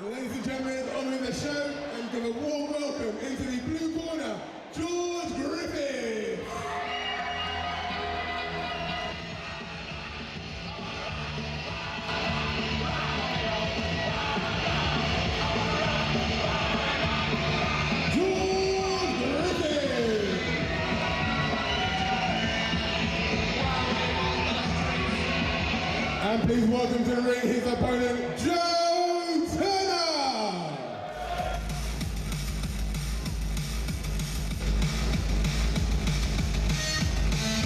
Ladies and gentlemen, honouring the show, and give a warm welcome into the blue corner, George Griffiths. And please welcome to the ring his opponent, Joe Turner!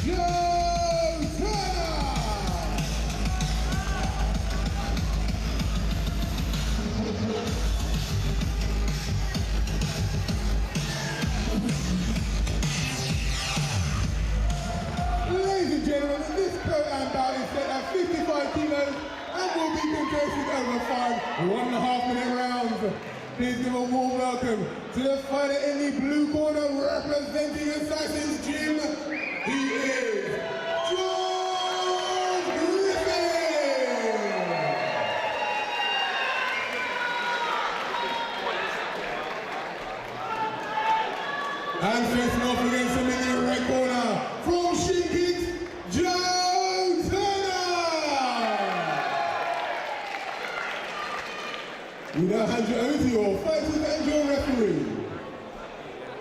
Joe Turner! Ladies and gentlemen, this coat and bout is set at 55 kilos and will be contested over 5 1.5-minute rounds. Please give a warm welcome to the fighter in the blue corner representing Assassin's Gym. He is George Griffiths! And facing off against him in the red corner from Shin Kicks, Joe Turner! We now hand you over to your fighters and your referee.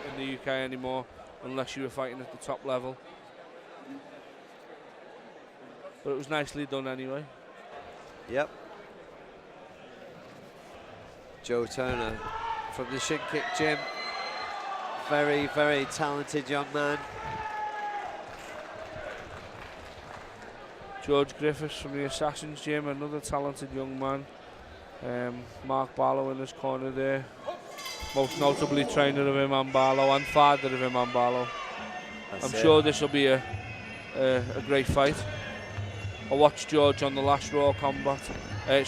In the UK anymore, unless you were fighting at the top level. But it was nicely done anyway. Yep. Joe Turner from the Shin Kick Gym. Very, very talented young man. George Griffiths from the Assassin's Gym, another talented young man. Mark Barlow in his corner there. Most notably trainer of Iman Barlow and father of Iman Barlow. I'm sure this will be a great fight. I watched George on the last Raw combat. I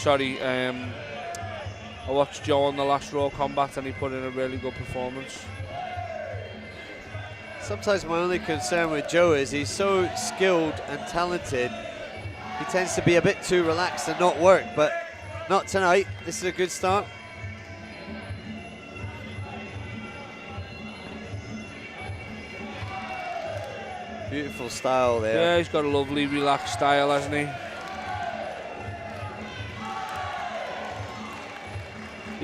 watched Joe on the last Raw combat and he put in a really good performance. Sometimes my only concern with Joe is he's so skilled and talented. He tends to be a bit too relaxed and not work, but not tonight. This is a good start. Beautiful style there. Yeah, he's got a lovely relaxed style, hasn't he?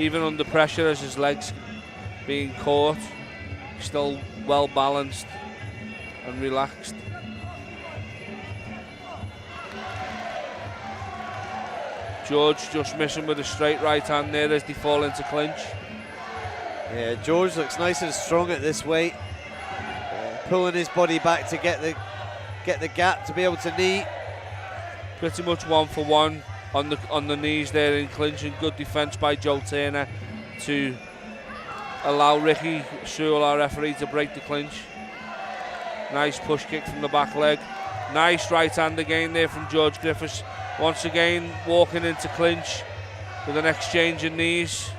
Even under pressure as his legs being caught, still well balanced and relaxed. George just missing with a straight right hand there as they fall into clinch. Yeah, George looks nice and strong at this weight. Pulling his body back to get the gap to be able to knee. Pretty much 1 for 1 on the knees there in clinch, and good defence by Joe Turner to allow Ricky Sewell, our referee, to break the clinch. Nice push kick from the back leg. Nice right hand again there from George Griffiths. Once again walking into clinch with an exchange of knees.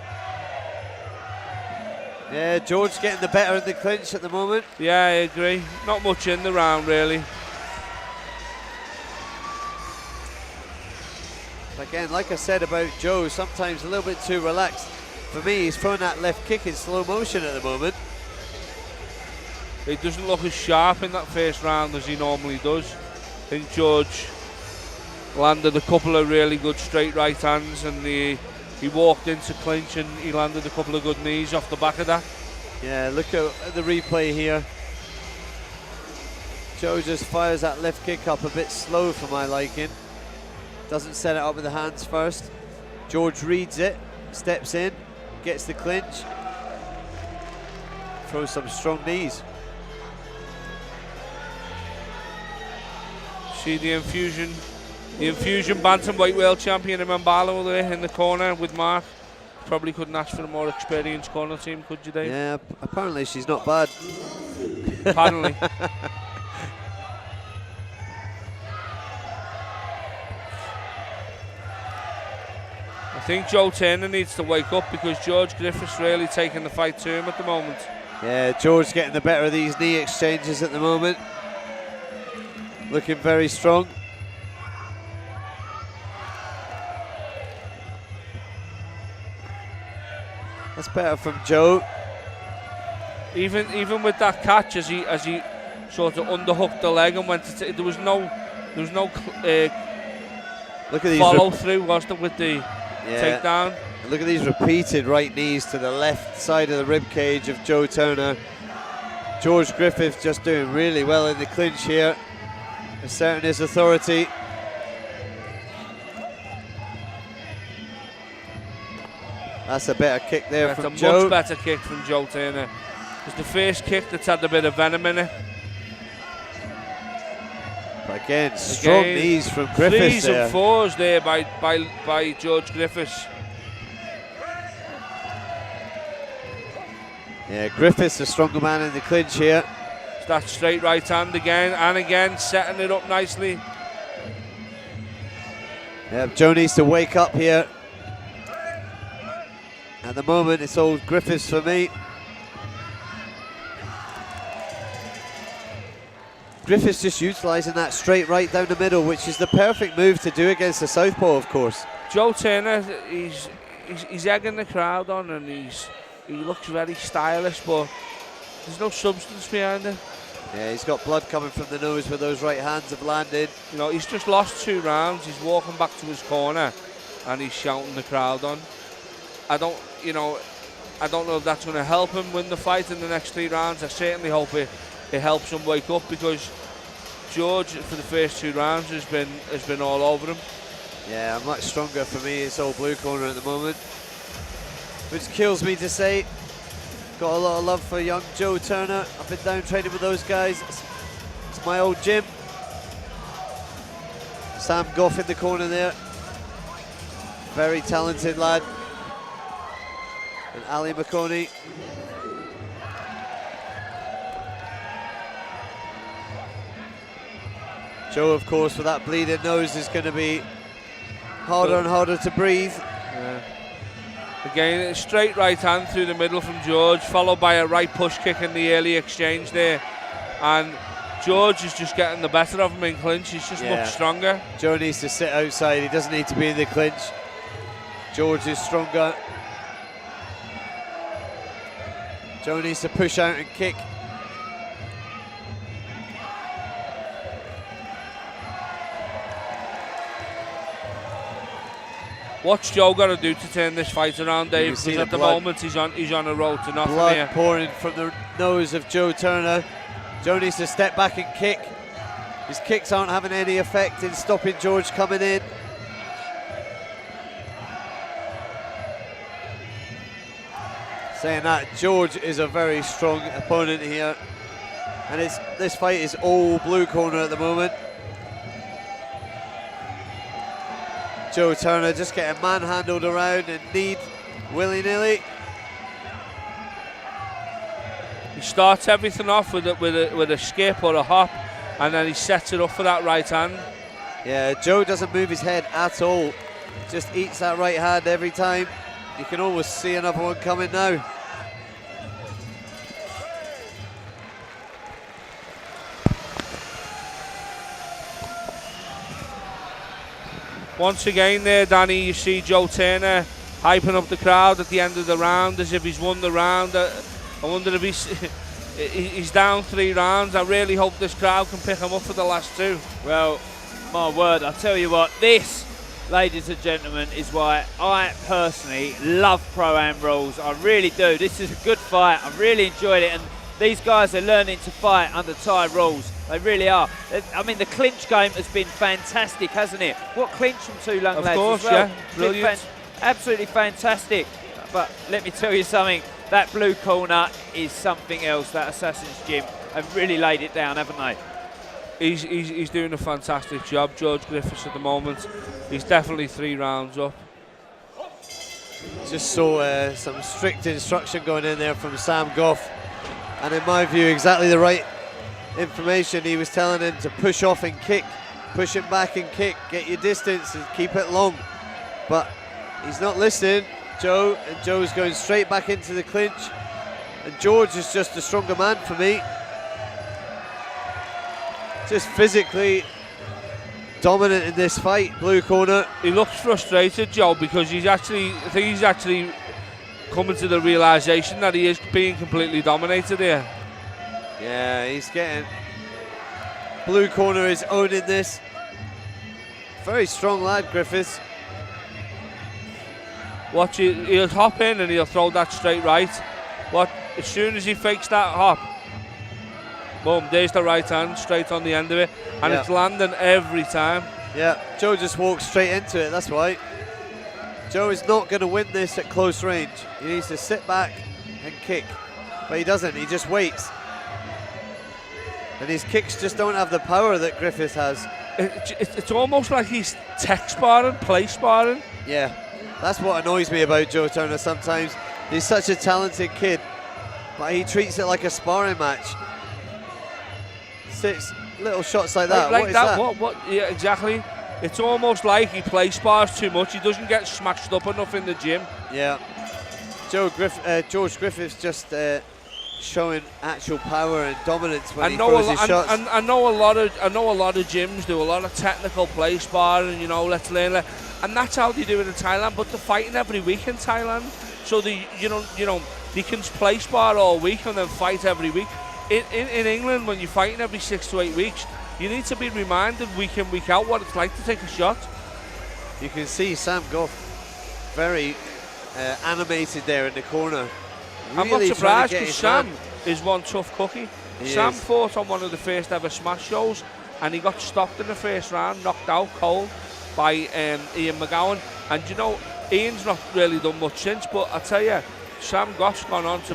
Yeah, George getting the better in the clinch at the moment. Yeah, I agree. Not much in the round really. Again, like I said about Joe, sometimes a little bit too relaxed. For me, he's throwing that left kick in slow motion at the moment. He doesn't look as sharp in that first round as he normally does. I think George landed a couple of really good straight right hands, and he walked into clinch and he landed a couple of good knees off the back of that. Yeah, look at the replay here. Joe just fires that left kick up a bit slow for my liking. Doesn't set it up with the hands first. George reads it, steps in, gets the clinch, throws some strong knees. See the infusion bantamweight world champion Iman Barlow there in the corner with Mark. Probably couldn't ask for a more experienced corner team, could you, Dave? Yeah, apparently she's not bad. Apparently. I think Joe Turner needs to wake up because George Griffiths really taking the fight to him at the moment. Yeah, George getting the better of these knee exchanges at the moment. Looking very strong. That's better from Joe. Even with that catch, as he sort of underhooked the leg and went to there was no Look at these follow through, was there, with the takedown? Look at these repeated right knees to the left side of the rib cage of Joe Turner. George Griffiths just doing really well in the clinch here, asserting his authority. That's a better kick there from Joe. That's a much better kick from Joe Turner. It's the first kick that's had a bit of venom in it. But again, strong knees from Griffiths there. 3s and 4s there by George Griffiths. Yeah, Griffiths, the stronger man in the clinch here. It's that straight right hand again and again, setting it up nicely. Yeah, Joe needs to wake up here. At the moment, it's all Griffiths for me. Griffiths just utilising that straight right down the middle, which is the perfect move to do against the southpaw, of course. Joe Turner, he's egging the crowd on, and he looks very stylish, but there's no substance behind it. Yeah, he's got blood coming from the nose where those right hands have landed. You know, he's just lost 2 rounds. He's walking back to his corner, and he's shouting the crowd on. I don't know if that's going to help him win the fight in the next 3 rounds. I certainly hope it helps him wake up, because George, for the first 2 rounds, has been all over him. Yeah, much stronger for me. It's all blue corner at the moment, which kills me to say. Got a lot of love for young Joe Turner. I've been down training with those guys. It's my old gym. Sam Goff in the corner there. Very talented lad. And Ali McConey. Joe, of course, with that bleeding nose, is going to be harder and harder to breathe. Yeah. Again, a straight right hand through the middle from George, followed by a right push kick in the early exchange there. And George is just getting the better of him in clinch. He's just much stronger. Joe needs to sit outside. He doesn't need to be in the clinch. George is stronger. Joe needs to push out and kick. What's Joe got to do to turn this fight around, Dave? Because at the moment he's on a road to nothing blood here. Pouring from the nose of Joe Turner. Joe needs to step back and kick. His kicks aren't having any effect in stopping George coming in. Saying that, George is a very strong opponent here, and this fight is all blue corner at the moment. Joe Turner just getting manhandled around and kneed willy-nilly. He starts everything off with a skip or a hop, and then he sets it up for that right hand. Yeah, Joe doesn't move his head at all. Just eats that right hand every time. You can almost see another one coming now. Once again there, Danny, you see Joe Turner hyping up the crowd at the end of the round as if he's won the round. I wonder if he's down 3 rounds. I really hope this crowd can pick him up for the last 2. Well, my word, I tell you what, this, ladies and gentlemen, is why I personally love Pro-Am rules. I really do. This is a good fight. I really enjoyed it, and these guys are learning to fight under Thai rules. They really are. I mean, the clinch game has been fantastic, hasn't it? What clinch from 2 young lads as well. Of course, yeah. Brilliant. Absolutely fantastic. But let me tell you something, that blue corner is something else, that Assassin's Gym. They've really laid it down, haven't they? He's doing a fantastic job, George Griffiths, at the moment. He's definitely 3 rounds up. Just saw some strict instruction going in there from Sam Goff. And in my view, exactly the right information. He was telling him to push off and kick, push it back and kick, get your distance and keep it long. But he's not listening, Joe, and Joe's going straight back into the clinch. And George is just a stronger man for me. Just physically dominant in this fight, blue corner. He looks frustrated, Joe, because he's actually coming to the realisation that he is being completely dominated here. Yeah, he's getting... Blue corner is owning this. Very strong lad, Griffiths. Watch, he'll hop in and he'll throw that straight right. As soon as he fakes that hop, boom, there's the right hand straight on the end of it, and it's landing every time. Yeah, Joe just walks straight into it, that's why. Joe is not going to win this at close range. He needs to sit back and kick, but he doesn't, he just waits. And his kicks just don't have the power that Griffiths has. It's almost like he's tech sparring, play sparring. Yeah, that's what annoys me about Joe Turner sometimes. He's such a talented kid, but he treats it like a sparring match. 6 little shots like that. Like what is that? that? What? Yeah, exactly. It's almost like he play spars too much. He doesn't get smashed up enough in the gym. Yeah. George Griffiths just showing actual power and dominance when he throws his shots. I know a lot of gyms do a lot of technical play sparring. You know, let's learn that, and that's how they do it in Thailand. But they're fighting every week in Thailand, so they can play spar all week and then fight every week. In England, when you're fighting every 6 to 8 weeks, you need to be reminded week in, week out what it's like to take a shot. You can see Sam Goff very animated there in the corner. I'm not surprised because Sam is one tough cookie. Sam is. fought on one of the first ever Smash shows and he got stopped in the first round, knocked out cold by Ian McGowan. And you know, Ian's not really done much since, but I tell you, Sam Goff's gone on to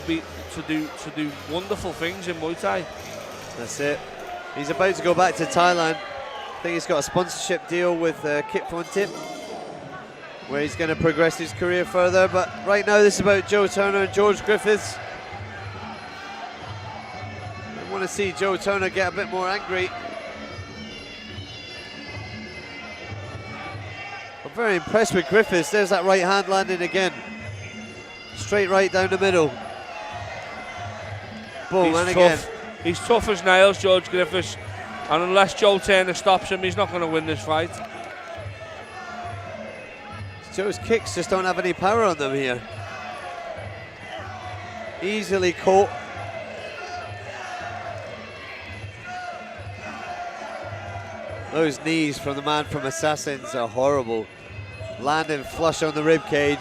do wonderful things in Muay Thai. That's it. He's about to go back to Thailand. I think he's got a sponsorship deal with Kip Von Tip, where he's going to progress his career further. But right now, this is about Joe Turner and George Griffiths. I want to see Joe Turner get a bit more angry. I'm very impressed with Griffiths. There's that right hand landing again. Straight right down the middle. Boom, and again. He's tough as nails, George Griffiths. And unless Joe Turner stops him, he's not going to win this fight. Joe's kicks just don't have any power on them here. Easily caught. Those knees from the man from Assassins are horrible. Landing flush on the rib cage.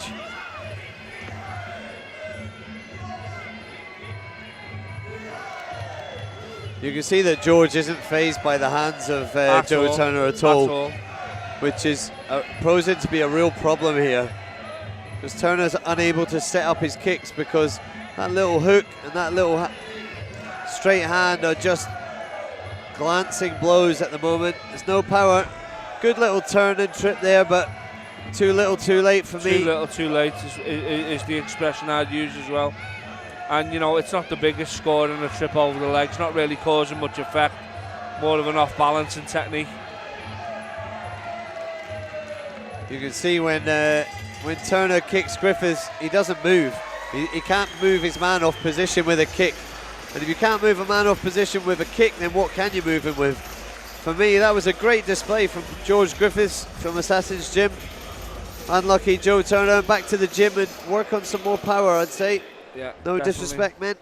You can see that George isn't fazed by the hands of Joe Turner at all. Which is posing to be a real problem here, because Turner's unable to set up his kicks because that little hook and that little straight hand are just glancing blows at the moment. There's no power. Good little turn and trip there, but too little too late for me. Too little too late is the expression I'd use as well. And you know, it's not the biggest score in a trip over the legs, not really causing much effect, more of an off balance and technique. You can see when Turner kicks Griffiths, he doesn't move. He can't move his man off position with a kick. And if you can't move a man off position with a kick, then what can you move him with? For me, that was a great display from George Griffiths from Assassin's Gym. Unlucky Joe Turner, back to the gym and work on some more power, I'd say. Yeah, no definitely. disrespect, man,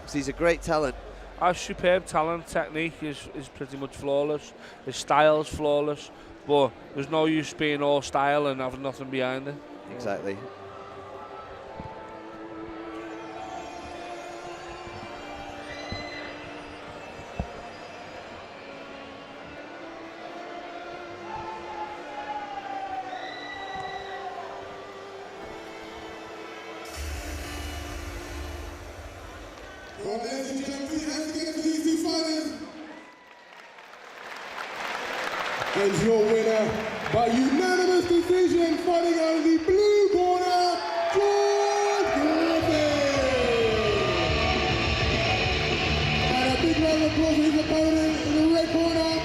because he's a great talent. Our superb talent, technique is pretty much flawless. His style's flawless. But there's no use being all style and having nothing behind it. Exactly. Well, ladies and gentlemen, put your hands together for these two fighters. Is your winner by unanimous decision, fighting out of the blue corner, George Griffiths. And a big round of applause for his opponent in the red corner,